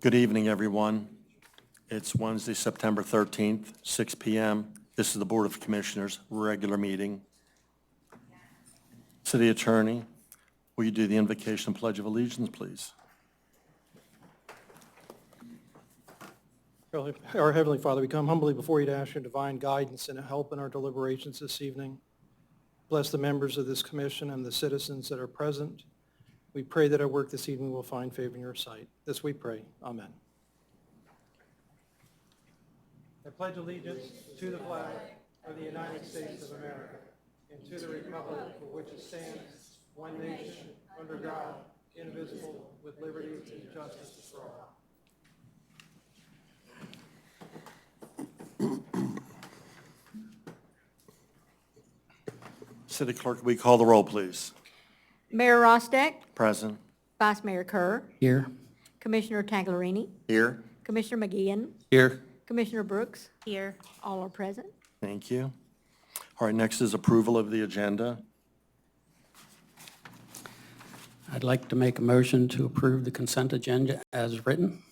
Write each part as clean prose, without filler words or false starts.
Good evening, everyone. It's Wednesday, September 13th, 6 p.m. This is the Board of Commissioners' regular meeting. City Attorney, will you do the invocation and Pledge of Allegiance, please? Our Heavenly Father, we come humbly before you to ask your divine guidance and help in our deliberations this evening. Bless the members of this commission and the citizens that are present. We pray that our work this evening will find favor in your sight. This we pray. Amen. I pledge allegiance to the flag of the United States of America and to the republic for which it stands, one nation, under God, indivisible, with liberty and justice for all. City Clerk, will you call the roll, please? Mayor Rosteck, Present. Vice Mayor Kerr, Here. Commissioner Taglerini, Here. Commissioner McGeehan, Here. Commissioner Brooks. Here. All are present. Thank you. All right, next is approval of the agenda. I'd like to make a motion to approve the consent agenda as written.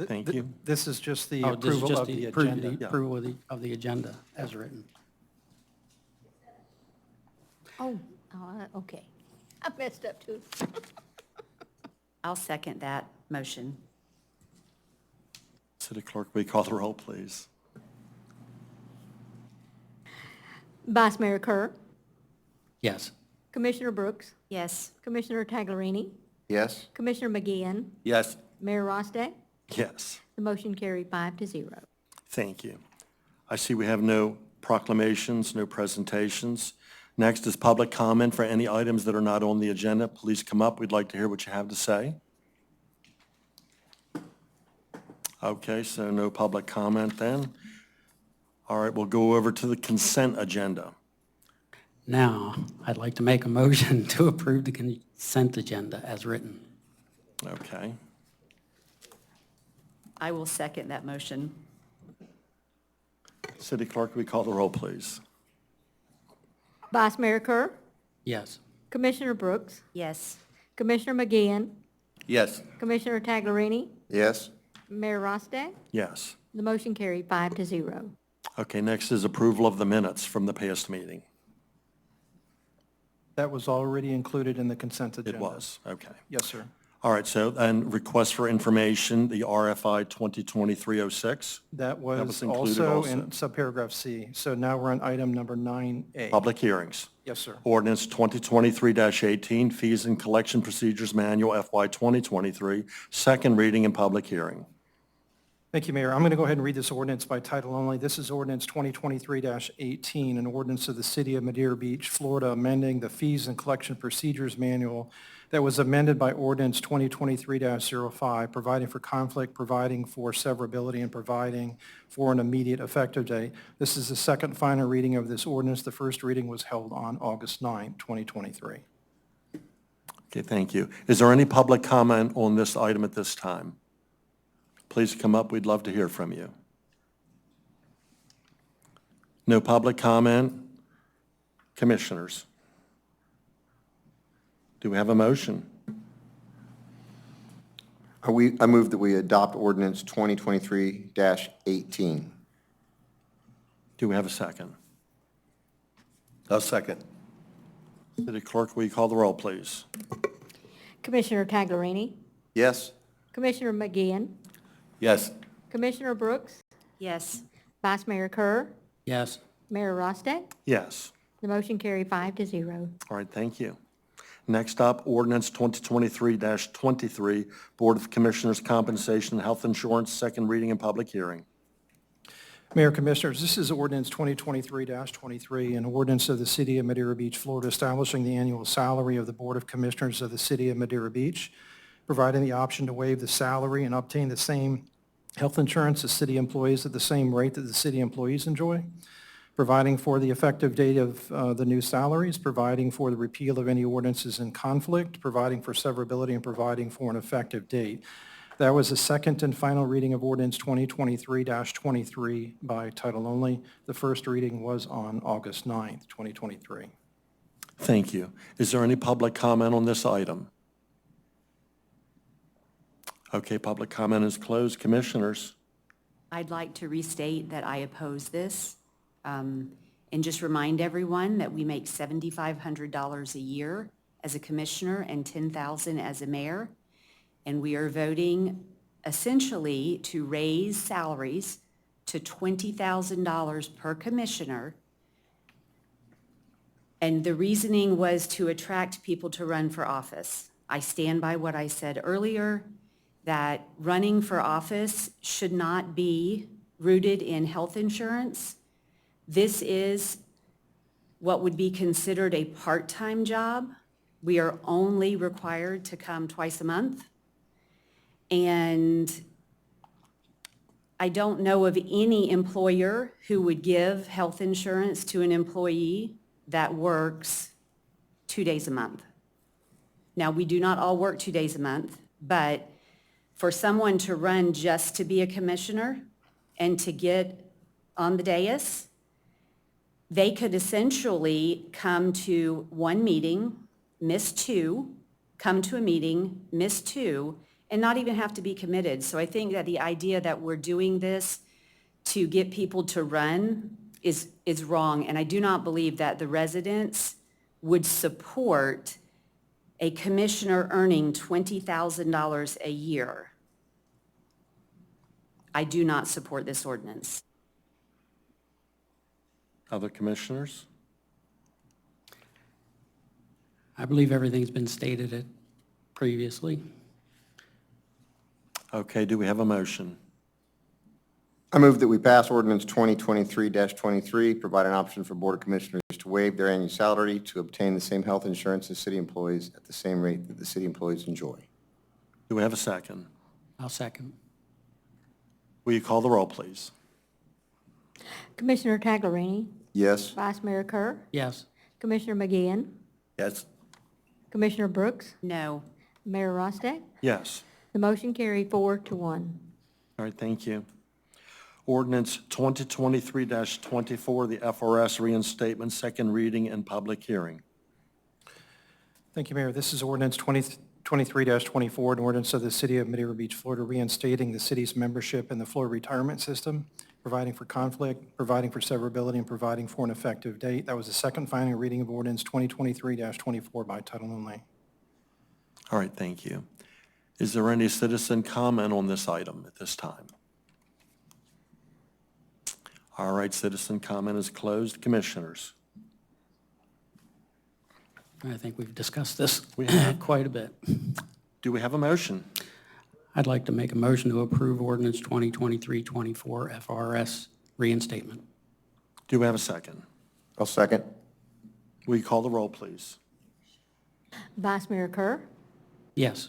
Thank you. This is just the Oh, this is approval just of the approval- agenda. the Approval of the agenda as written. Oh, okay. I messed up too. I'll second that motion. City Clerk, will you call the roll, please? Vice Mayor Kerr, Yes. Commissioner Brooks, Yes. Commissioner Taglerini, Yes. Commissioner McGeehan, Yes. Mayor Rosteck. Yes. The motion carried 5-0. Thank you. I see we have no proclamations, no presentations. Next is public comment for any items that are not on the agenda. Please come up. We'd like to hear what you have to say. Okay, so no public comment then. All right, we'll go over to the consent agenda. Now, I'd like to make a motion to approve the consent agenda as written. Okay. I will second that motion. City Clerk, will you call the roll, please? Vice Mayor Kerr, Yes. Commissioner Brooks, Yes. Commissioner McGeehan, Yes. Commissioner Taglerini, Yes. Mayor Rosteck. Yes. The motion carried 5-0. Okay, next is approval of the minutes from the past meeting. That was already included in the consent agenda. It was, okay. Yes, sir. All right, so, and request for information, the RFI 2023-06. That was was included also also. in subparagraph C. So now we're on item number 9A. Public hearings. Yes, sir. Ordinance 2023-18, Fees and Collection Procedures Manual FY 2023, second reading and public hearing. Thank you, Mayor. I'm going to go ahead and read this ordinance by title only. This is ordinance 2023-18, an ordinance of the City of Madeira Beach, Florida, amending the Fees and Collection Procedures Manual that was amended by ordinance 2023-05, providing for conflict, providing for severability, and providing for an immediate effective date. This is the second final reading of this ordinance. The first reading was held on August 9, 2023. Okay, thank you. Is there any public comment on this item at this time? Please come up. We'd love to hear from you. No public comment? Commissioners? Do we have a motion? I move that we adopt ordinance 2023-18. Do we have a second? I'll second. City Clerk, will you call the roll, please? Commissioner Taglerini, Yes. Commissioner McGeehan, Yes. Commissioner Brooks, Yes. Vice Mayor Kerr, Yes. Mayor Rosteck. Yes. The motion carried 5-0. All right, thank you. Next up, ordinance 2023-23, Board of Commissioners Compensation and Health Insurance, second reading and public hearing. Mayor, Commissioners, this is ordinance 2023-23, an ordinance of the City of Madeira Beach, Florida, establishing the annual salary of the Board of Commissioners of the City of Madeira Beach, providing the option to waive the salary and obtain the same health insurance as city employees at the same rate that the city employees enjoy, providing for the effective date of the new salaries, providing for the repeal of any ordinances in conflict, providing for severability, and providing for an effective date. That was the second and final reading of ordinance 2023-23 by title only. The first reading was on August 9th, 2023. Thank you. Is there any public comment on this item? Okay, public comment is closed. Commissioners? I'd like to restate that I oppose this, and just remind everyone that we make $7,500 a year as a commissioner and $10,000 as a mayor, and we are voting essentially to raise salaries to $20,000 per commissioner. And the reasoning was to attract people to run for office. I stand by what I said earlier, that running for office should not be rooted in health insurance. This is what would be considered a part-time job. We are only required to come twice a month. And I don't know of any employer who would give health insurance to an employee that works 2 days a month. Now, we do not all work 2 days a month, but for someone to run just to be a commissioner and to get on the dais, they could essentially come to one meeting, miss two, come to a meeting, miss two, and not even have to be committed. So I think that the idea that we're doing this to get people to run is wrong, and I do not believe that the residents would support a commissioner earning $20,000 a year. I do not support this ordinance. Other commissioners? I believe everything's been stated previously. Okay, do we have a motion? I move that we pass ordinance 2023-23, provide an option for Board of Commissioners to waive their annual salary to obtain the same health insurance as city employees at the same rate that the city employees enjoy. Do we have a second? I'll second. Will you call the roll, please? Commissioner Taglerini, Yes? Vice Mayor Kerr, Yes. Commissioner McGeehan, Yes. Commissioner Brooks, No. Mayor Rostick. Yes. The motion carried 4-1. All right, thank you. Ordinance 2023-24, the FRS reinstatement, second reading and public hearing. Thank you, Mayor. This is ordinance 2023-24, an ordinance of the City of Madeira Beach, Florida, reinstating the city's membership in the Florida retirement system, providing for conflict, providing for severability, and providing for an effective date. That was the second final reading of ordinance 2023-24 by title only. All right, thank you. Is there any citizen comment on this item at this time? All right, citizen comment is closed. Commissioners? I think we've discussed this We have. quite a bit. Do we have a motion? I'd like to make a motion to approve ordinance 2023-24 FRS reinstatement. Do we have a second? I'll second. Will you call the roll, please? Vice Mayor Kerr, Yes.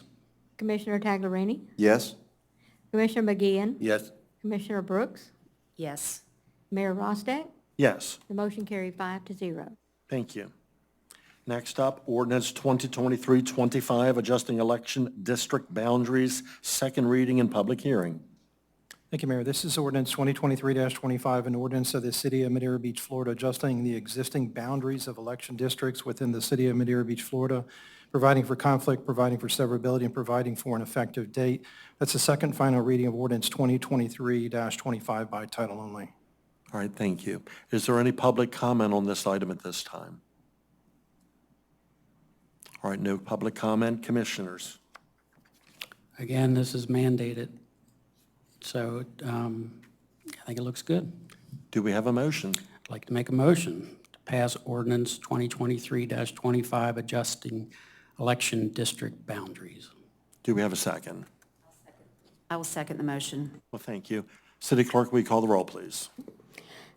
Commissioner Taglerini, Yes? Commissioner McGeehan, Yes. Commissioner Brooks, Yes. Mayor Rostick. Yes. The motion carried 5-0. Thank you. Next up, ordinance 2023-25, adjusting election district boundaries, second reading and public hearing. Thank you, Mayor. This is ordinance 2023-25, an ordinance of the City of Madeira Beach, Florida, adjusting the existing boundaries of election districts within the City of Madeira Beach, Florida, providing for conflict, providing for severability, and providing for an effective date. That's the second final reading of ordinance 2023-25 by title only. All right, thank you. Is there any public comment on this item at this time? All right, no public comment. Commissioners? Again, this is mandated, so I think it looks good. Do we have a motion? I'd like to make a motion to pass ordinance 2023-25, adjusting election district boundaries. Do we have a second? I will second the motion. Well, thank you. City Clerk, will you call the roll, please?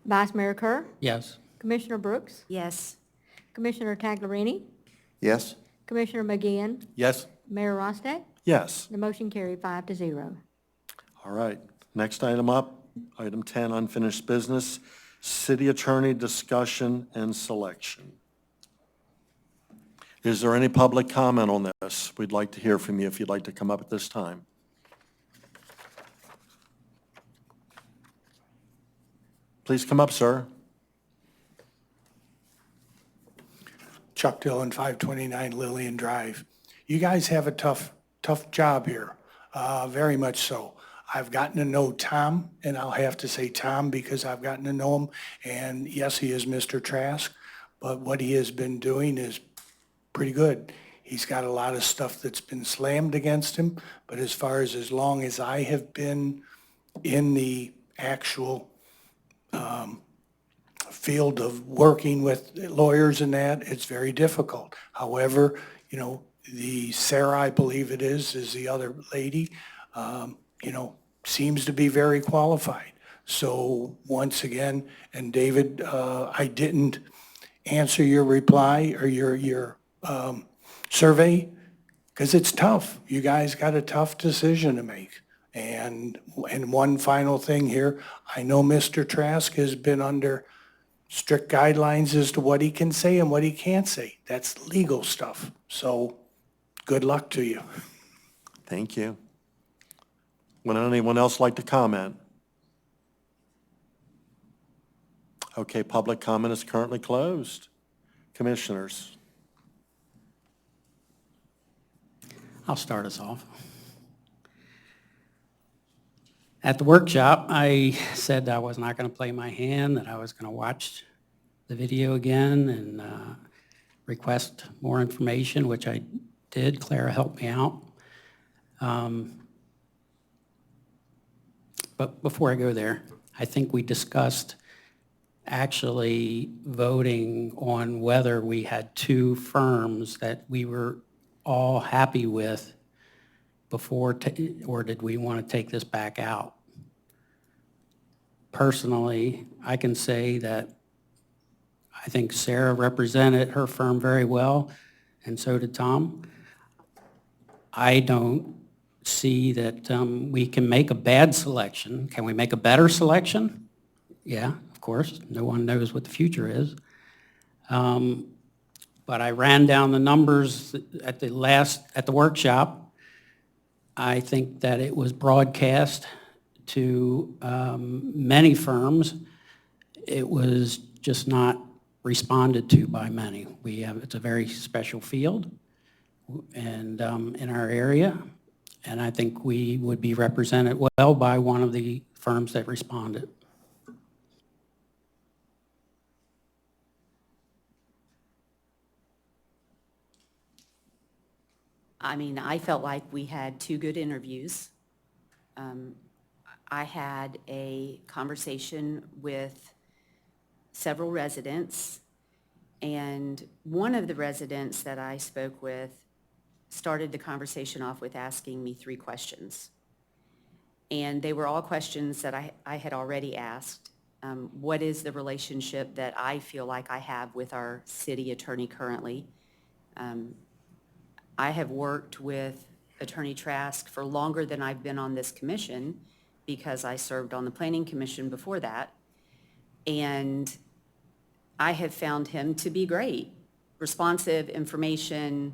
Vice Mayor Kerr, Yes. Commissioner Brooks, Yes. Commissioner Taglerini, Yes? Commissioner McGeehan, Yes. Mayor Rostick. Yes. The motion carried 5-0. All right. Next item up, item 10, unfinished business, city attorney discussion and selection. Is there any public comment on this? We'd like to hear from you if you'd like to come up at this time. Please come up, sir. Chuck Dillon, 529 Lillian Drive. You guys have a tough job here. very much so. I've gotten to know Tom, and I'll have to say Tom because I've gotten to know him. And yes, he is Mr. Trask, but what he has been doing is pretty good. He's got a lot of stuff that's been slammed against him, but as long as I have been in the actual field of working with lawyers and that, it's very difficult. However, the Sarah, I believe it is the other lady, seems to be very qualified. So once again, and David, I didn't answer your reply or your survey because it's tough. You guys got a tough decision to make. And one final thing here, I know Mr. Trask has been under strict guidelines as to what he can say and what he can't say. That's legal stuff. So good luck to you. Thank you. Would anyone else like to comment? Okay, public comment is currently closed. Commissioners. I'll start us off. At the workshop, I said I was not going to play my hand, that I was going to watch the video again and request more information, which I did. Clara helped me out. But before I go there, I think we discussed actually voting on whether we had two firms that we were all happy with before, or did we want to take this back out? Personally, I can say that I think Sarah represented her firm very well, and so did Tom. I don't see that we can make a bad selection. Can we make a better selection? Yeah, of course. No one knows what the future is. But I ran down the numbers at the workshop. I think that it was broadcast to many firms. It was just not responded to by many. It's a very special field and in our area, and I think we would be represented well by one of the firms that responded. I mean, I felt like we had two good interviews. I had a conversation with several residents, and one of the residents that I spoke with started the conversation off with asking me 3 questions. And they were all questions that I had already asked. What is the relationship that I feel like I have with our city attorney currently? I have worked with Attorney Trask for longer than I've been on this commission because I served on the Planning Commission before that. And I have found him to be great, responsive, information,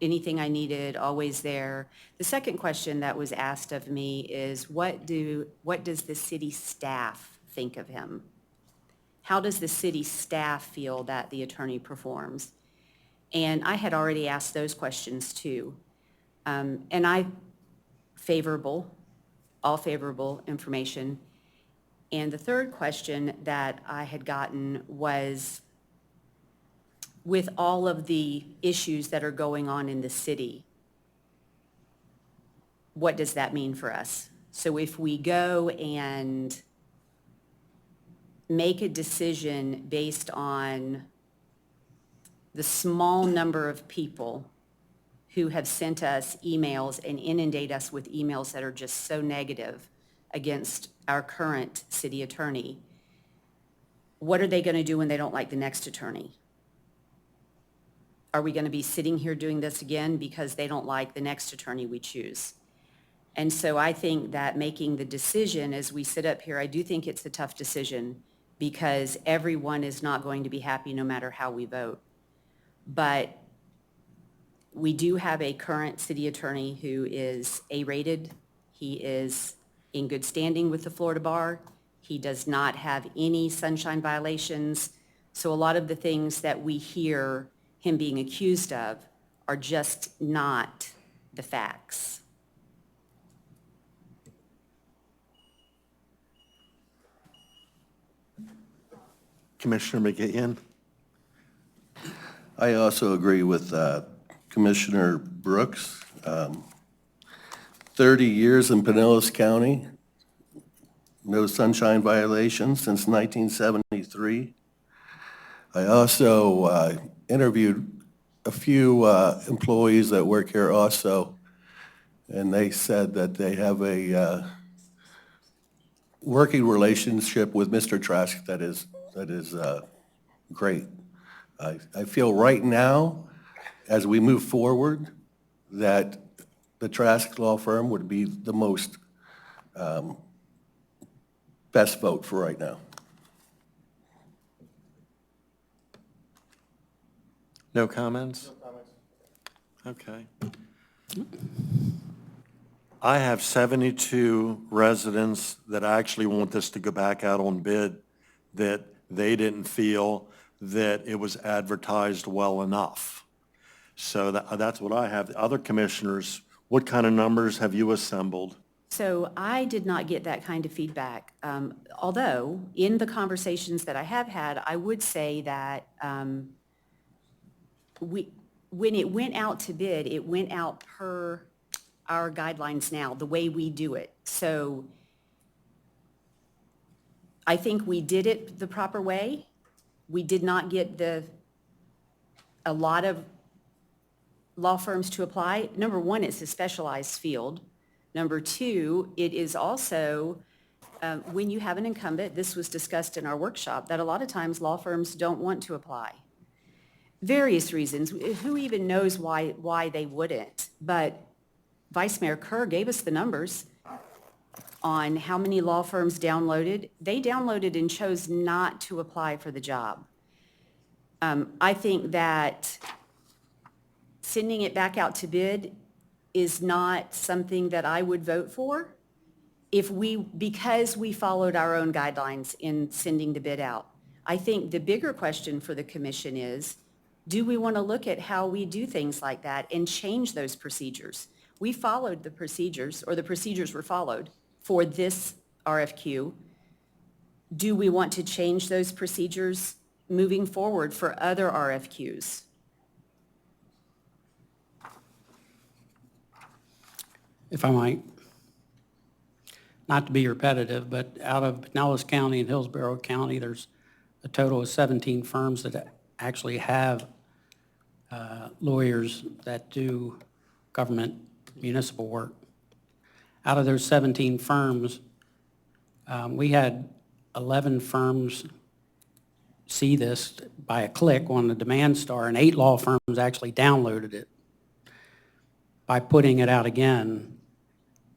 anything I needed, always there. The second question that was asked of me is, what does the city staff think of him? How does the city staff feel that the attorney performs? And I had already asked those questions too. And all favorable information. And the third question that I had gotten was, with all of the issues that are going on in the city, what does that mean for us? So if we go and make a decision based on the small number of people who have sent us emails and inundate us with emails that are just so negative against our current city attorney, what are they going to do when they don't like the next attorney? Are we going to be sitting here doing this again because they don't like the next attorney we choose? And so I think that making the decision as we sit up here, I do think it's a tough decision because everyone is not going to be happy no matter how we vote. But we do have a current city attorney who is A-rated. He is in good standing with the Florida Bar. He does not have any sunshine violations. So a lot of the things that we hear him being accused of are just not the facts. Commissioner McGeehan? I also agree with Commissioner Brooks. 30 years in Pinellas County, no sunshine violations since 1973. I also interviewed a few employees that work here also, and they said that they have a working relationship with Mr. Trask that is great. I feel right now, as we move forward, that the Trask Law Firm would be the most best vote for right now. No comments? Okay. I have 72 residents that actually want this to go back out on bid, that they didn't feel that it was advertised well enough. So that's what I have. The other commissioners, what kind of numbers have you assembled? So I did not get that kind of feedback. Although, in the conversations that I have had, I would say that when it went out to bid, it went out per our guidelines now, the way we do it. So I think we did it the proper way. We did not get a lot of law firms to apply. Number one, it's a specialized field. Number two, it is also, when you have an incumbent, this was discussed in our workshop, that a lot of times law firms don't want to apply. Various reasons. Who even knows why they wouldn't? But Vice Mayor Kerr gave us the numbers on how many law firms downloaded. They downloaded and chose not to apply for the job. I think that sending it back out to bid is not something that I would vote for because we followed our own guidelines in sending the bid out. I think the bigger question for the commission is, do we want to look at how we do things like that and change those procedures? We followed the procedures, or the procedures were followed for this RFQ. Do we want to change those procedures moving forward for other RFQs? If I might, not to be repetitive, but out of Pinellas County and Hillsborough County, there's a total of 17 firms that actually have lawyers that do government municipal work. Out of those 17 firms, we had 11 firms see this by a click on the demand star, and 8 law firms actually downloaded it. By putting it out again,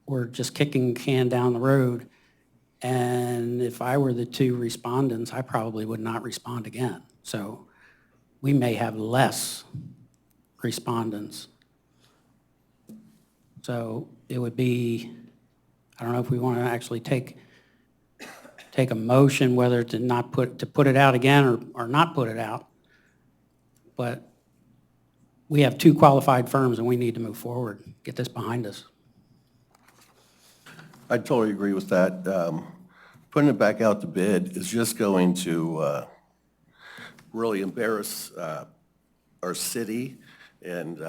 we're just kicking the can down the road. And if I were the 2 respondents, I probably would not respond again. So we may have less respondents. So it would be, I don't know if we want to actually take a motion whether to put it out again or not put it out. But we have 2 qualified firms and we need to move forward, get this behind us. I totally agree with that. Putting it back out to bid is just going to really embarrass our city, and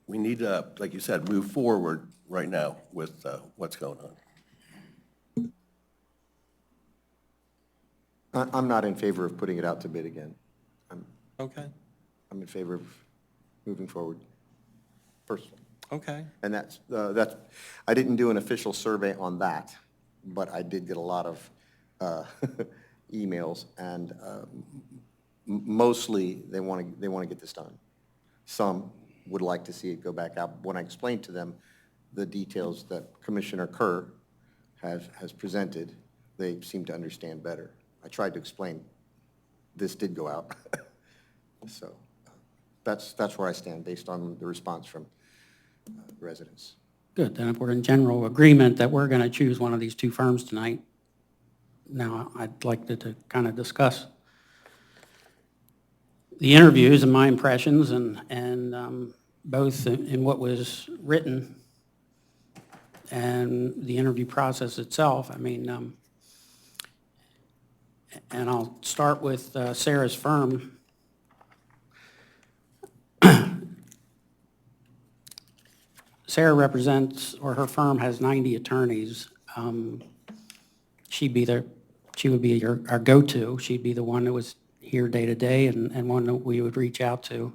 we need to, like you said, move forward right now with what's going on. I'm not in favor of putting it out to bid again. Okay, I'm in favor of moving forward, personally. okay. And that's, I didn't do an official survey on that, but I did get a lot of emails, and mostly they want to get this done. Some would like to see it go back out. When I explained to them the details that Commissioner Kerr has presented, they seem to understand better. I tried to explain this did go out. So that's where I stand based on the response from residents. Good, then if we're in general agreement that we're going to choose one of these 2 firms tonight, now I'd like to kind of discuss the interviews and my impressions and both in what was written and the interview process itself. I mean, And I'll start with Sarah's firm. Sarah represents, or her firm has 90 attorneys. She would be our go-to. She'd be the one that was here day to day and one that we would reach out to.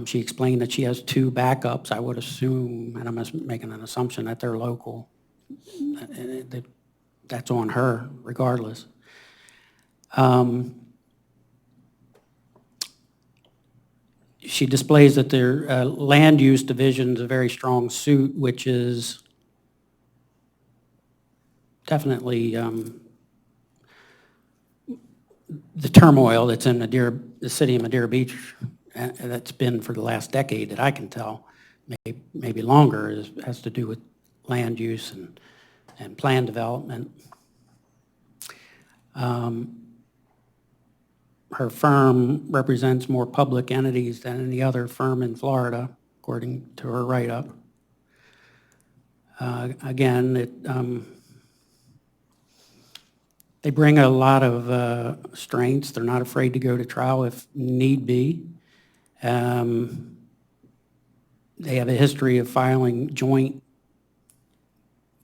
She explained that she has 2 backups. I would assume, and I'm just making an assumption, that they're local. That's on her regardless. She displays that their land use division is a very strong suit, which is definitely the turmoil that's in the city of Madeira Beach, that's been for the last decade that I can tell, maybe longer, has to do with land use and plan development. Her firm represents more public entities than any other firm in Florida, according to her write-up. Again, they bring a lot of strengths. They're not afraid to go to trial if need be. They have a history of filing joint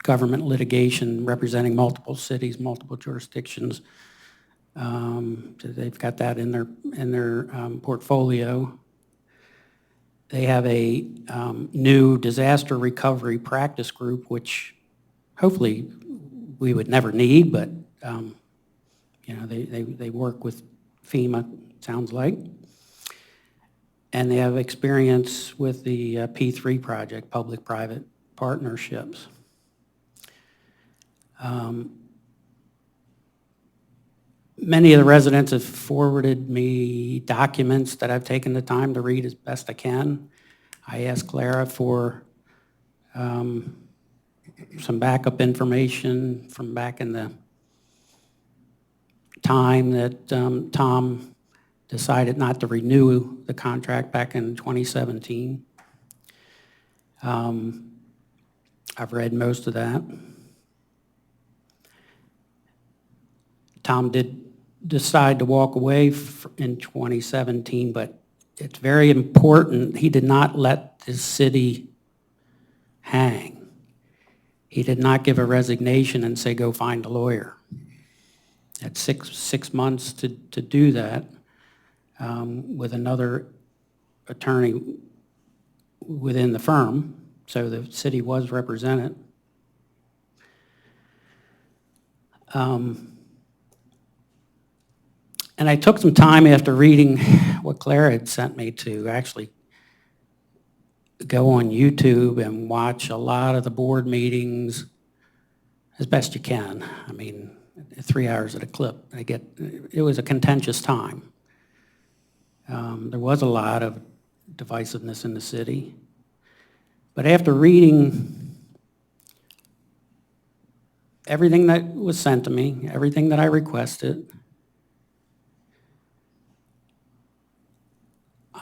government litigation representing multiple cities, multiple jurisdictions. They've got that in their portfolio. They have a new disaster recovery practice group, which hopefully we would never need, but they work with FEMA, sounds like. And they have experience with the P3 project, public-private partnerships. Many of the residents have forwarded me documents that I've taken the time to read as best I can. I asked Clara for some backup information from back in the time that Tom decided not to renew the contract back in 2017. I've read most of that. Tom did decide to walk away in 2017, but it's very important. He did not let the city hang. He did not give a resignation and say, go find a lawyer. At six months to do that with another attorney within the firm, so the city was represented. And I took some time after reading what Clara had sent me to actually go on YouTube and watch a lot of the board meetings as best you can. I mean, 3 hours at a clip. It was a contentious time. There was a lot of divisiveness in the city. But after reading everything that was sent to me, everything that I requested,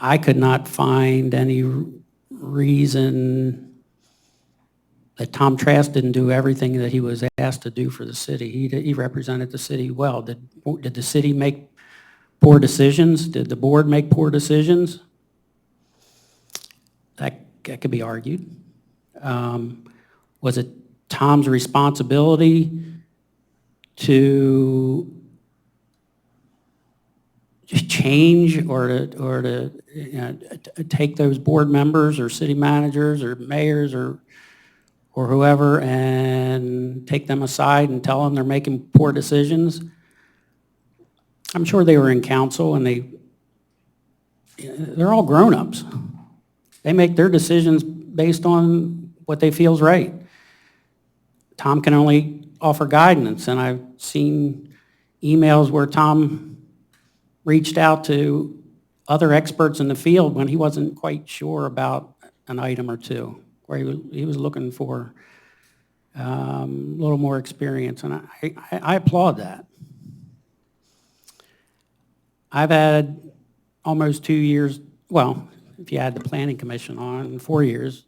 I could not find any reason that Tom Trask didn't do everything that he was asked to do for the city. He represented the city well. Did the city make poor decisions? Did the board make poor decisions? That could be argued. Was it Tom's responsibility to change or to take those board members or city managers or mayors or whoever and take them aside and tell them they're making poor decisions? I'm sure they were in council and they're all grown-ups. They make their decisions based on what they feel is right. Tom can only offer guidance, and I've seen emails where Tom reached out to other experts in the field when he wasn't quite sure about an item or two, where he was looking for a little more experience, and I applaud that. I've had almost 2 years, well, if you add the Planning Commission on, 4 years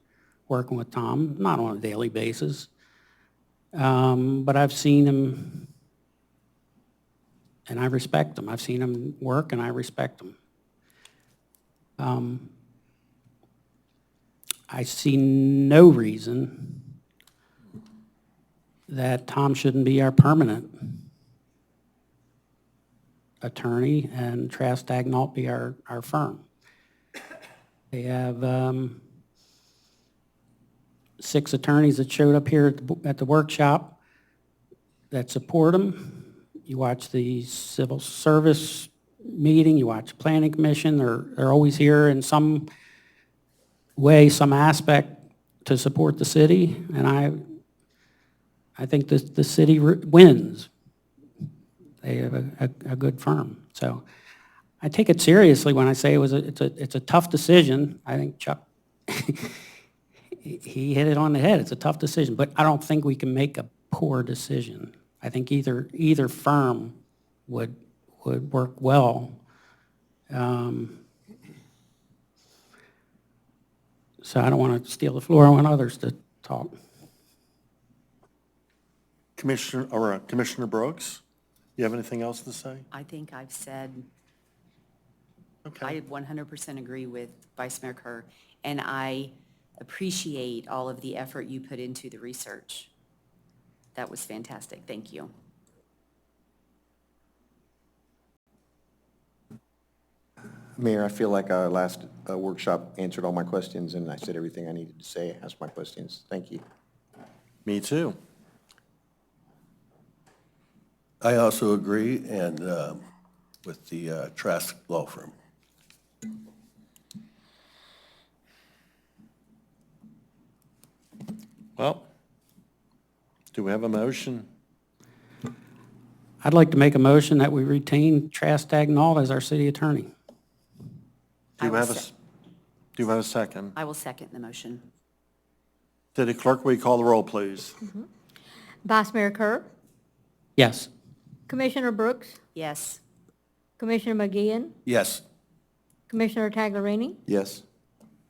working with Tom, not on a daily basis, but I've seen him and I respect them. I've seen them work, and I respect them. I see no reason that Tom shouldn't be our permanent attorney and Trask Dagnall be our firm. They have 6 attorneys that showed up here at the workshop that support them. You watch the civil service meeting, you watch the planning commission, they're always here in some way, some aspect to support the city, and I think the city wins. They have a good firm. So I take it seriously when I say it's a tough decision. I think Chuck, he hit it on the head. It's a tough decision, but I don't think we can make a poor decision. I think either firm would work well. So I don't want to steal the floor. I want others to talk. Commissioner Brooks, you have anything else to say? I think I've said, Okay. I 100% agree with Vice Mayor Kerr, and I appreciate all of the effort you put into the research. That was fantastic. Thank you. Mayor, I feel like our last workshop answered all my questions, and I said everything I needed to say, asked my questions. Thank you. Me too. I also agree, and with the Trask Law Firm. Well, do we have a motion? I'd like to make a motion that we retain Trask Dagnall as our city attorney. Do you I will have do you have a second? I will second the motion. City Clerk, will you call the roll, please? Vice Mayor Kerr, Yes. Commissioner Brooks, Yes. Commissioner McGeehan, Yes. Commissioner Taglerini, Yes?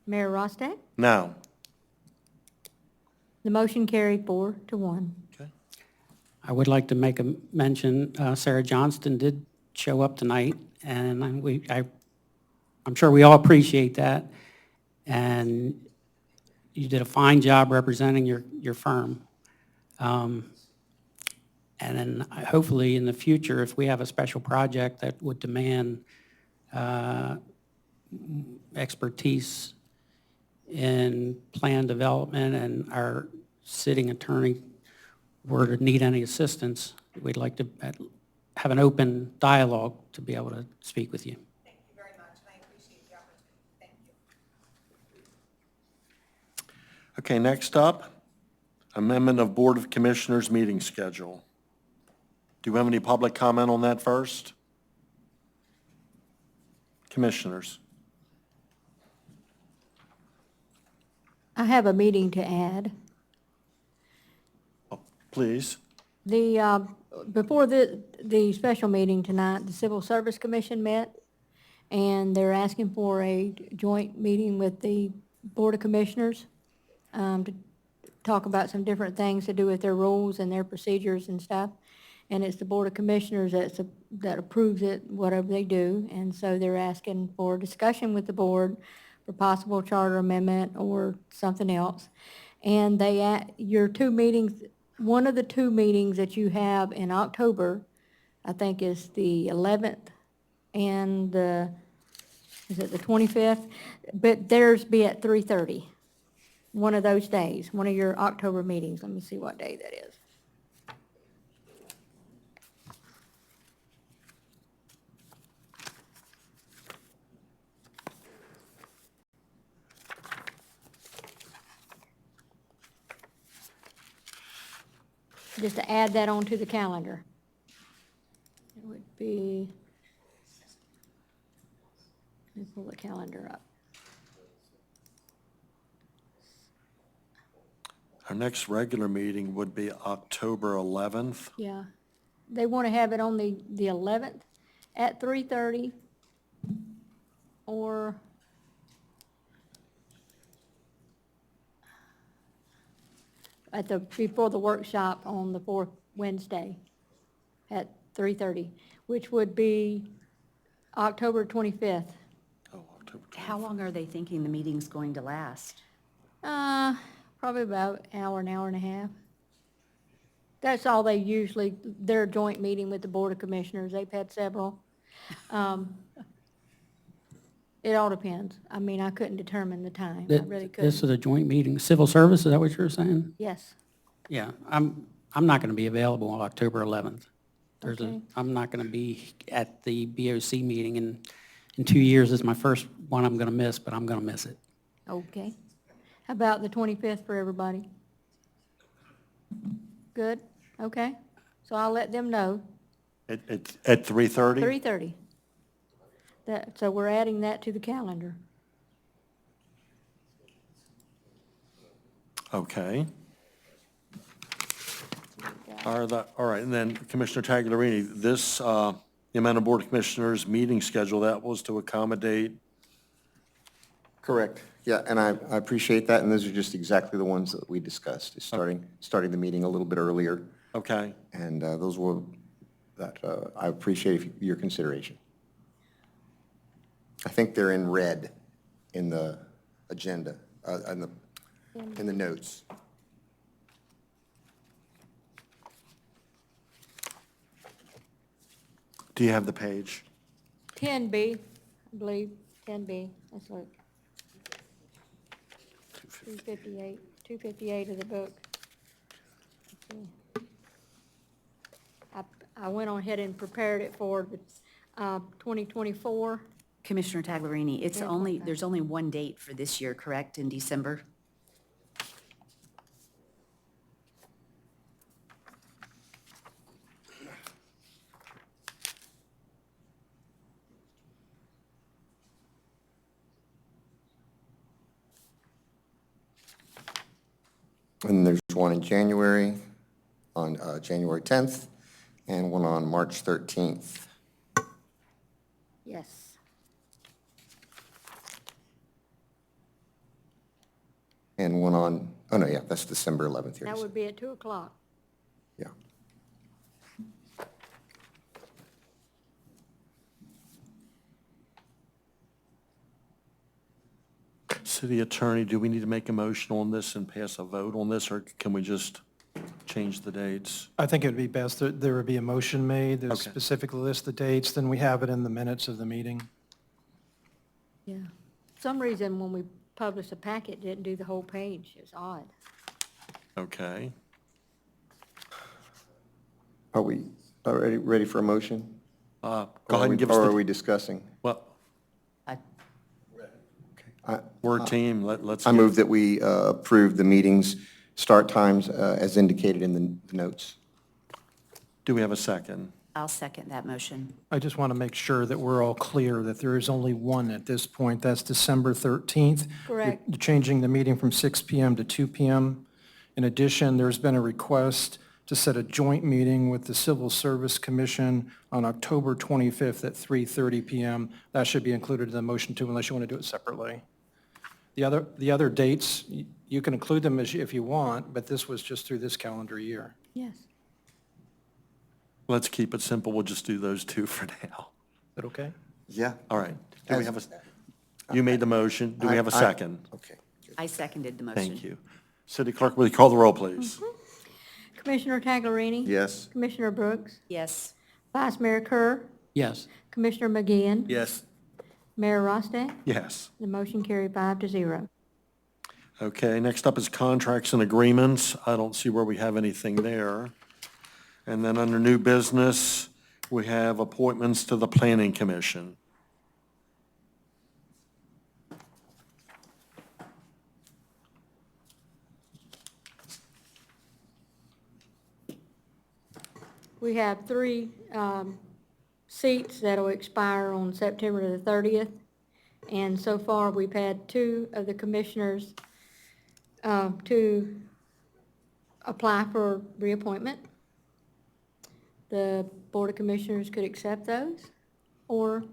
Mayor Rostack. No. The motion carried 4-1. Okay. I would like to make a mention, Sarah Johnston did show up tonight, and I'm sure we all appreciate that. And you did a fine job representing your firm. And then hopefully in the future, if we have a special project that would demand expertise in plan development and our sitting attorney were to need any assistance, we'd like to have an open dialogue to be able to speak with you. Thank you very much, and I appreciate the opportunity. Thank you. Okay, next up, amendment of Board of Commissioners meeting schedule. Do we have any public comment on that first? Commissioners? I have a meeting to add. Please. Before the special meeting tonight, the Civil Service Commission met, and they're asking for a joint meeting with the Board of Commissioners to talk about some different things to do with their rules and their procedures and stuff. And it's the Board of Commissioners that approves it, whatever they do. And so they're asking for discussion with the board for possible charter amendment or something else. And your 2 meetings, one of the 2 meetings that you have in October, I think is the 11th and is it the 25th? But theirs be at 3:30, one of those days, one of your October meetings. Let me see what day that is. Just to add that onto the calendar. It would be, let me pull the calendar up. Our next regular meeting would be October 11th. Yeah. They want to have it on the 11th at 3:30 or before the workshop on the 4th Wednesday at 3:30, which would be October 25th. How long are they thinking the meeting's going to last? Probably about an hour and a half. That's all they usually, their joint meeting with the Board of Commissioners, they've had several. It all depends. I mean, I couldn't determine the time, I really This couldn't. is a joint meeting, civil service, is that what you're saying? Yes, Yeah, I'm not going to be available on October 11th. Okay. I'm not going to be at the BOC meeting in 2 years. It's my first one I'm going to miss, but I'm going to miss it. okay. How about the 25th for everybody? Good, okay. So I'll let them know, At 3:30? 3:30. So we're adding that to the calendar. Okay. All right, and then Commissioner Tagliarini, this, the amount of Board of Commissioners meeting schedule, that was to accommodate, Correct. Yeah, and I appreciate that, and those are just exactly the ones that we discussed, is starting the meeting a little bit earlier, okay? and those were, I appreciate your consideration. I think they're in red in the agenda, in the notes. Do you have the page? 10B, I believe, 10B, let's look. 258 of the book. Let's see. I went on ahead and prepared it for the 2024. Commissioner Tagliarini, Yeah, okay. there's only one date for this year, correct, in December? And there's one in January, on January 10th, and one on March 13th. Yes. And one on, oh no, yeah, that's December 11th here. That would be at 2 o'clock. Yeah. City Attorney, do we need to make a motion on this and pass a vote on this, or can we just change the dates? I think it would be best that there would be a motion made that Okay. specifically lists the dates, then we have it in the minutes of the meeting. Yeah. For some reason, when we published the packet, it didn't do the whole page. It's odd. Okay. Are we already ready for a motion? Go ahead and give Or are us we discussing? well, I- we're a team, let's. I move that we approve the meeting's start times as indicated in the notes. Do we have a second? I'll second that motion. I just want to make sure that we're all clear that there is only one at this point. That's December 13th. Correct. You're changing the meeting from 6 PM to 2 PM. In addition, there's been a request to set a joint meeting with the Civil Service Commission on October 25th at 3:30 PM. That should be included in the motion too, unless you want to do it separately. The other dates, you can include them if you want, but this was just through this calendar year. Yes. Let's keep it simple, we'll just do those two for now. Is that okay? Yeah. All right. Do we have you made the motion, do we have a second? Okay. I seconded the motion. Thank you. City Clerk, will you call the roll, please? Commissioner Tagliarini? Yes. Commissioner Brooks? Yes. Vice Mayor Kerr? Yes. Commissioner McGinn? Yes. Mayor Rostack? Yes. The motion carried 5-0. Okay, next up is contracts and agreements. I don't see where we have anything there. And then under new business, we have appointments to the Planning Commission. We have 3 seats that'll expire on September the 30th. And so far, we've had 2 of the commissioners to apply for reappointment. The Board of Commissioners could accept those, or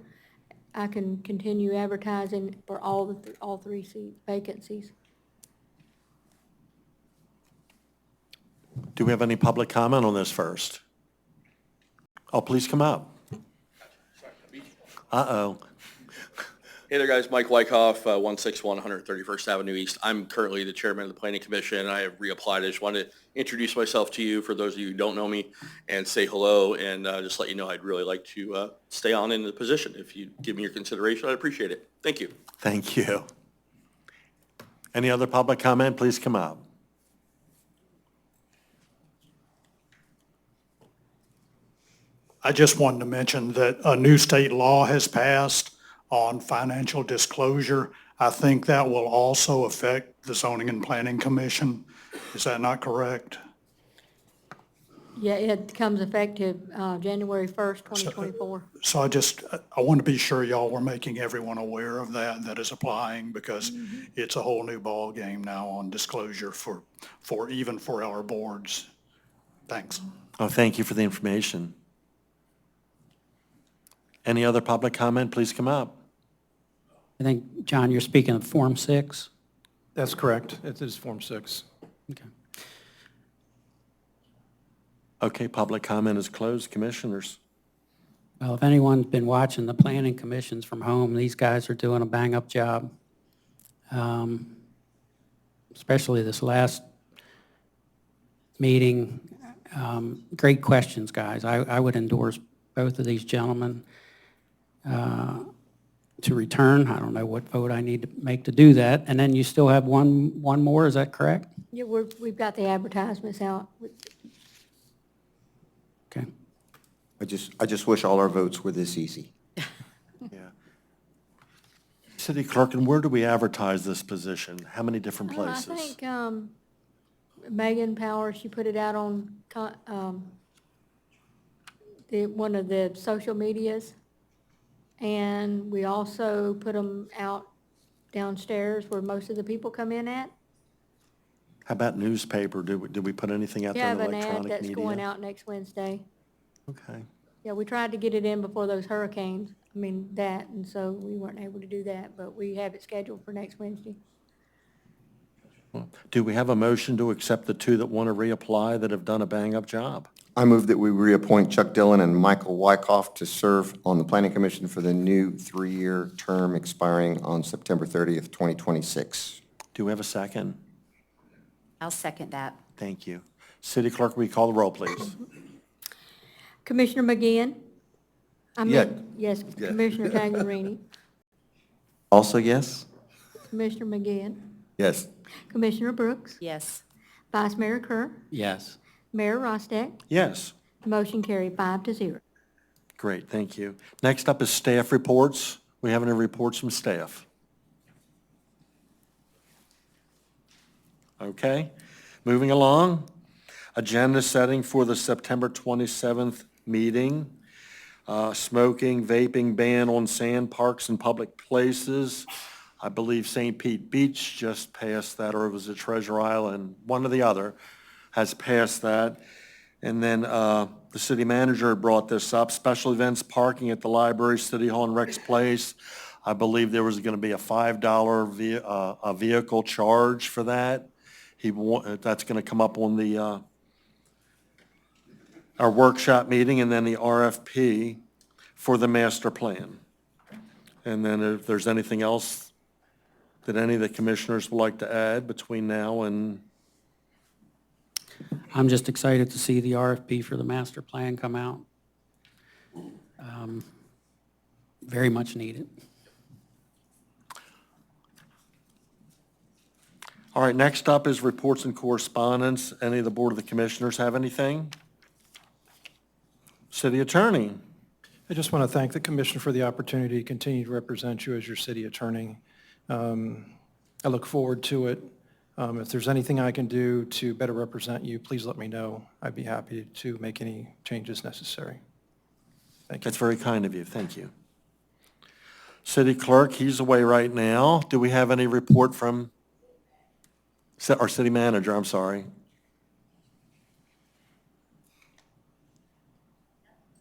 I can continue advertising for all 3 vacancies. Do we have any public comment on this first? Oh, please come up. Uh-oh. Hey there, guys. Mike Wyckoff, 161 131st Avenue East. I'm currently the chairman of the Planning Commission, and I have reapplied. I just wanted to introduce myself to you, for those of you who don't know me, and say hello, and just let you know I'd really like to stay on in the position. If you give me your consideration, I'd appreciate it. Thank you. Thank you. Any other public comment? Please come up. I just wanted to mention that a new state law has passed on financial disclosure. I think that will also affect the Zoning and Planning Commission. Is that not correct? Yeah, it becomes effective January 1st, 2024. So I want to be sure y'all were making everyone aware of that is applying, because it's a whole new ballgame now on disclosure for even for our boards. Thanks. Oh, thank you for the information. Any other public comment? Please come up. I think, John, you're speaking of Form 6? That's correct. It is Form 6. Okay. Okay, public comment is closed. Commissioners. Well, if anyone's been watching the planning commissions from home, these guys are doing a bang-up job. Especially this last meeting. Great questions, guys. I would endorse both of these gentlemen to return. I don't know what vote I need to make to do that. And then you still have one more, is that correct? Yeah, we've got the advertisements out. Okay. I just wish all our votes were this easy. Yeah. City Clerk, and where do we advertise this position? How many different I places? think Megan Power, she put it out on one of the social medias. And we also put them out downstairs where most of the people come in at. How about newspaper? Did we put anything out We there have in an ad electronic that's media? going out next Wednesday. Okay. Yeah, we tried to get it in before those hurricanes, and so we weren't able to do that, but we have it scheduled for next Wednesday. Well, do we have a motion to accept the two that want to reapply that have done a bang-up job? I move that we reappoint Chuck Dillon and Michael Wyckoff to serve on the Planning Commission for the new 3-year term expiring on September 30th, 2026. Do we have a second? I'll second that. Thank you. City Clerk, will you call the roll, please? Commissioner McGinn? Yeah. Yes, Commissioner Taglerini, Also yes? Commissioner McGinn, Yes. Commissioner Brooks, Yes. Vice Mayor Kerr, Yes. Mayor Rosteck. Yes. Motion carried 5-0. Great, thank you. Next up is staff reports. We have any reports from staff? Okay, moving along. Agenda setting for the September 27th meeting. Smoking, vaping ban on sand parks and public places. I believe St. Pete Beach just passed that, or was it Treasure Island? One or the other has passed that. And then the city manager brought this up, special events parking at the library, City Hall, and Rex Place. I believe there was going to be a $5 vehicle charge for that. That's going to come up on the our workshop meeting, and then the RFP for the master plan. And then if there's anything else that any of the commissioners would like to add between now and... I'm just excited to see the RFP for the master plan come out. Very much needed. All right, next up is reports and correspondence. Any of the Board of the Commissioners have anything? City Attorney. I just want to thank the Commissioner for the opportunity to continue to represent you as your city attorney. I look forward to it. If there's anything I can do to better represent you, please let me know. I'd be happy to make any changes necessary. Thank you. That's very kind of you. Thank you. City Clerk, he's away right now. Do we have any report from our City Manager? I'm sorry.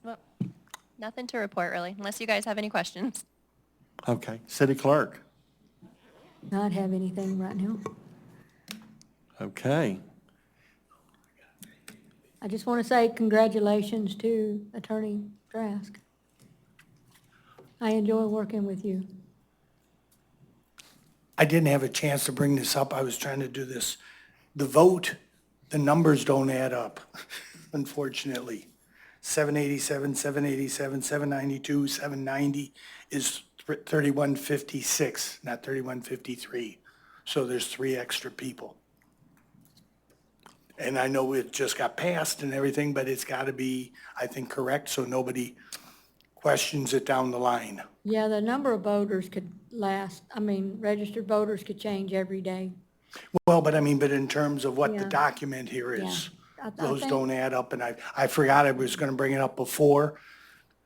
Well, nothing to report, really, unless you guys have any questions. Okay. City Clerk. Not have anything right now. Okay. I just want to say congratulations to Attorney Trask. I enjoy working with you. I didn't have a chance to bring this up. I was trying to do this. The vote, the numbers don't add up, unfortunately. 787, 787, 792, 790 is 3156, not 3153. So there's 3 extra people. And I know it just got passed and everything, but it's got to be, I think, correct, so nobody questions it down the line. Yeah, the number of voters could registered voters could change every day. Well, but in terms of what the Yeah. document here is, I those think- don't add up, and I forgot I was going to bring it up before,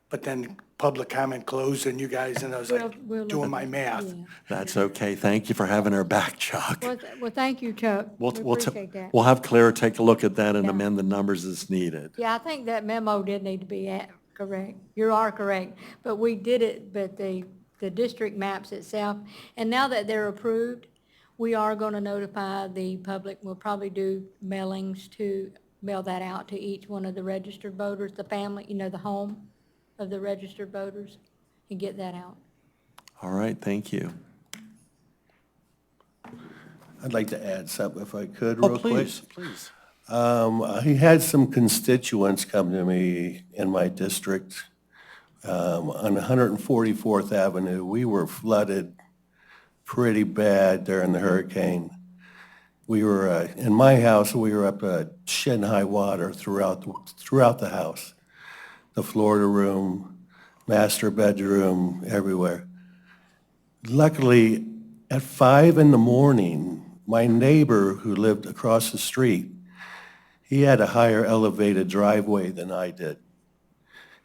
but then public comment closed and you guys, and I was like We'll look doing my at- math. yeah. That's okay. Thank you for having our back, Chuck. Well, thank you, Chuck. We appreciate that. We'll have Claire take a look at that and Yeah. amend the numbers as needed. Yeah, I think that memo did need to be correct. You are correct. But we did it, but the district maps itself, and now that they're approved, we are going to notify the public. We'll probably do mailings to mail that out to each one of the registered voters, the family, the home of the registered voters, and get that out. All right, thank you. I'd like to add something if I could, Oh, real quick. please. I had some constituents come to me in my district on 144th Avenue. We were flooded pretty bad during the hurricane. We were, in my house, we were up shin-high water throughout the house. The Florida room, master bedroom, everywhere. Luckily, at 5 in the morning, my neighbor who lived across the street, he had a higher elevated driveway than I did.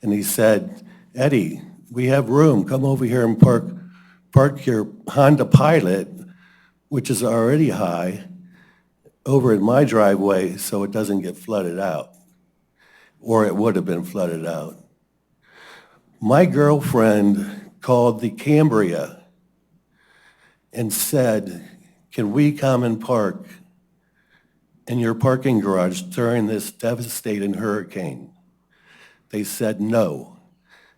And he said, Eddie, we have room. Come over here and park your Honda Pilot, which is already high, over in my driveway so it doesn't get flooded out. Or it would have been flooded out. My girlfriend called the Cambria and said, can we come and park in your parking garage during this devastating hurricane? They said no.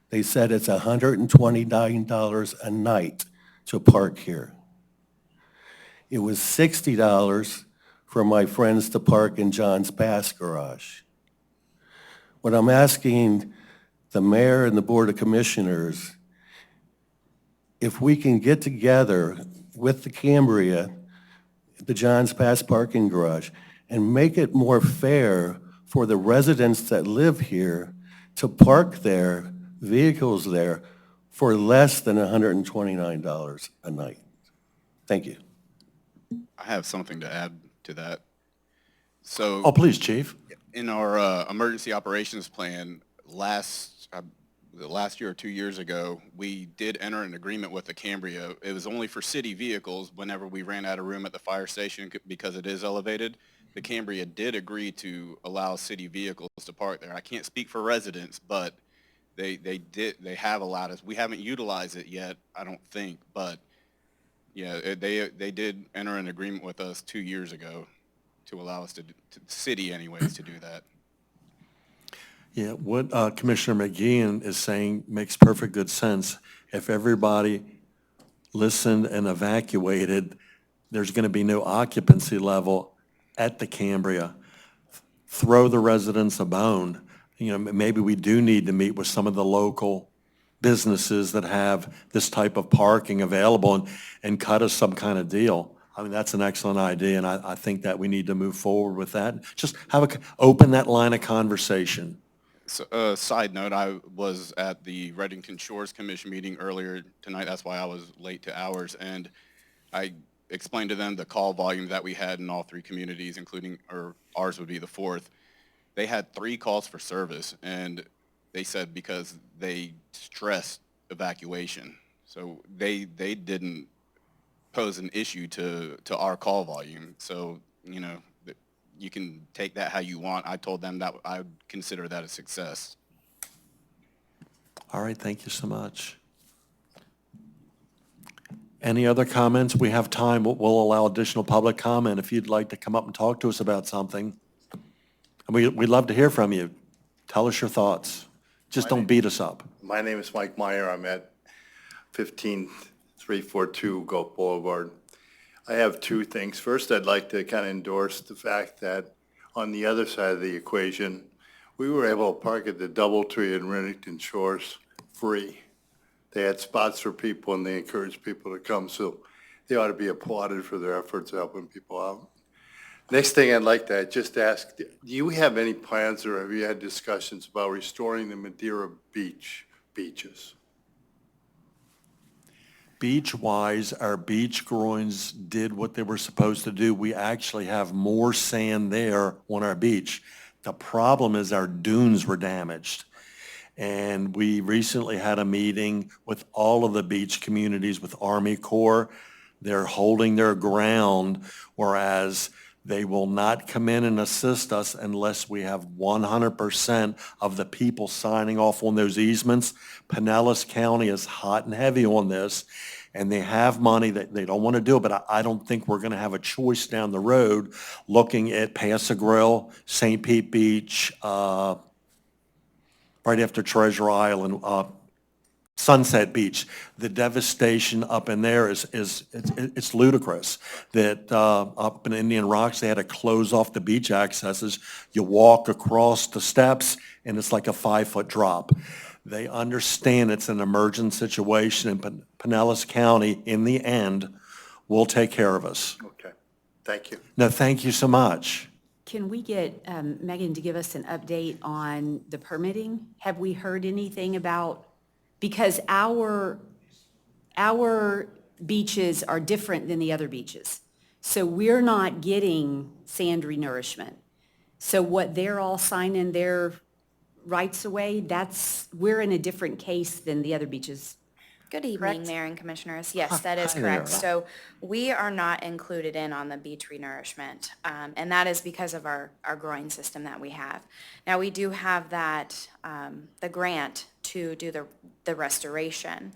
They said it's $129 a night to park here. It was $60 for my friends to park in John's Pass garage. What I'm asking the mayor and the Board of Commissioners, if we can get together with the Cambria, the John's Pass parking garage, and make it more fair for the residents that live here to park their vehicles there for less than $129 a night. Thank you. I have something to add to that. Oh, So please, Chief. in our emergency operations plan, the last year or 2 years ago, we did enter an agreement with the Cambria. It was only for city vehicles whenever we ran out of room at the fire station because it is elevated. The Cambria did agree to allow city vehicles to park there. I can't speak for residents, but they have allowed us. We haven't utilized it yet, I don't think, but yeah, they did enter an agreement with us 2 years ago to allow us to city anyways, to do that. Yeah, what Commissioner McGeehan is saying makes perfect good sense. If everybody listened and evacuated, there's going to be no occupancy level at the Cambria. Throw the residents a bone. Maybe we do need to meet with some of the local businesses that have this type of parking available and cut us some kind of deal. I mean, that's an excellent idea, and I think that we need to move forward with that. Just open that line of conversation. So, side note, I was at the Reddington Shores Commission meeting earlier tonight. That's why I was late to ours. And I explained to them the call volume that we had in all 3 communities, including, or ours would be the 4th. They had 3 calls for service, and they said because they stressed evacuation. So they didn't pose an issue to our call volume. So, you can take that how you want. I told them that I would consider that a success. All right, thank you so much. Any other comments? We have time. We'll allow additional public comment if you'd like to come up and talk to us about something. And we'd love to hear from you. Tell us your thoughts. Just don't beat us up. My name is Mike Meyer. I'm at 15342 Gulf Boulevard. I have two things. First, I'd like to kind of endorse the fact that on the other side of the equation, we were able to park at the DoubleTree in Remington Shores free. They had spots for people and they encouraged people to come, so they ought to be applauded for their efforts helping people out. Next thing I'd like to just ask, do you have any plans or have you had discussions about restoring the Madeira beaches? Beach-wise, our beach groins did what they were supposed to do. We actually have more sand there on our beach. The problem is our dunes were damaged. And we recently had a meeting with all of the beach communities with Army Corps. They're holding their ground, whereas they will not come in and assist us unless we have 100% of the people signing off on those easements. Pinellas County is hot and heavy on this, and they have money that they don't want to do, but I don't think we're going to have a choice down the road looking at Paso Grill, St. Pete Beach, right after Treasure Island, Sunset Beach. The devastation up in there it's ludicrous. That up in Indian Rocks, they had to close off the beach accesses. You walk across the steps, and it's like a 5-foot drop. They understand it's an emergent situation, and Pinellas County, in the end, will take care of us. Okay, thank you. No, thank you so much. Can we get Megan to give us an update on the permitting? Have we heard anything about, because our beaches are different than the other beaches. So we're not getting sand renourishment. So what they're all signing their rights away, we're in a different case than the other beaches. Good evening, Correct? Mayor and Commissioners. Yes, that is Hi correct. there. So we are not included in on the beach renourishment, and that is because of our groin system that we have. Now, we do have that, the grant to do the restoration.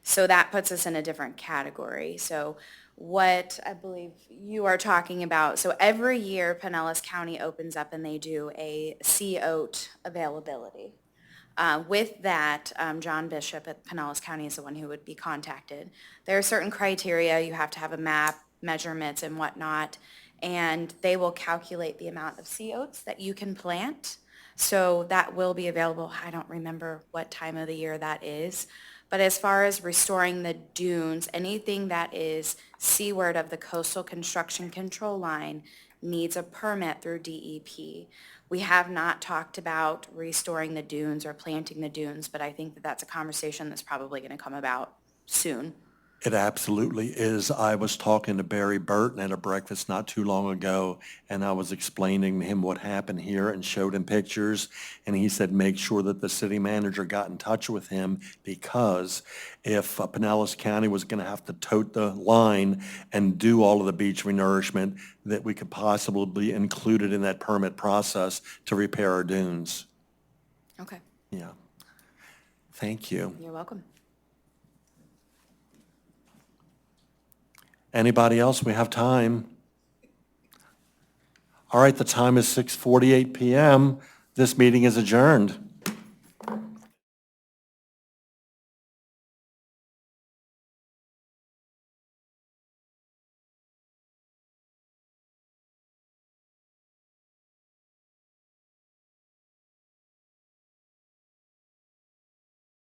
So that puts us in a different category. So what I believe you are talking about, so every year Pinellas County opens up and they do a CO availability. With that, John Bishop at Pinellas County is the one who would be contacted. There are certain criteria. You have to have a map, measurements, and whatnot, and they will calculate the amount of COs that you can plant. So that will be available. I don't remember what time of the year that is. But as far as restoring the dunes, anything that is seaward of the coastal construction control line needs a permit through DEP. We have not talked about restoring the dunes or planting the dunes, but I think that that's a conversation that's probably going to come about soon. It absolutely is. I was talking to Barry Burton at a breakfast not too long ago, and I was explaining to him what happened here and showed him pictures, and he said make sure that the city manager got in touch with him, because if Pinellas County was going to have to tote the line and do all of the beach renourishment, that we could possibly be included in that permit process to repair our dunes. Okay, Yeah. Thank you. you're welcome. Anybody else? We have time. All right, the time is 6:48 PM. This meeting is adjourned.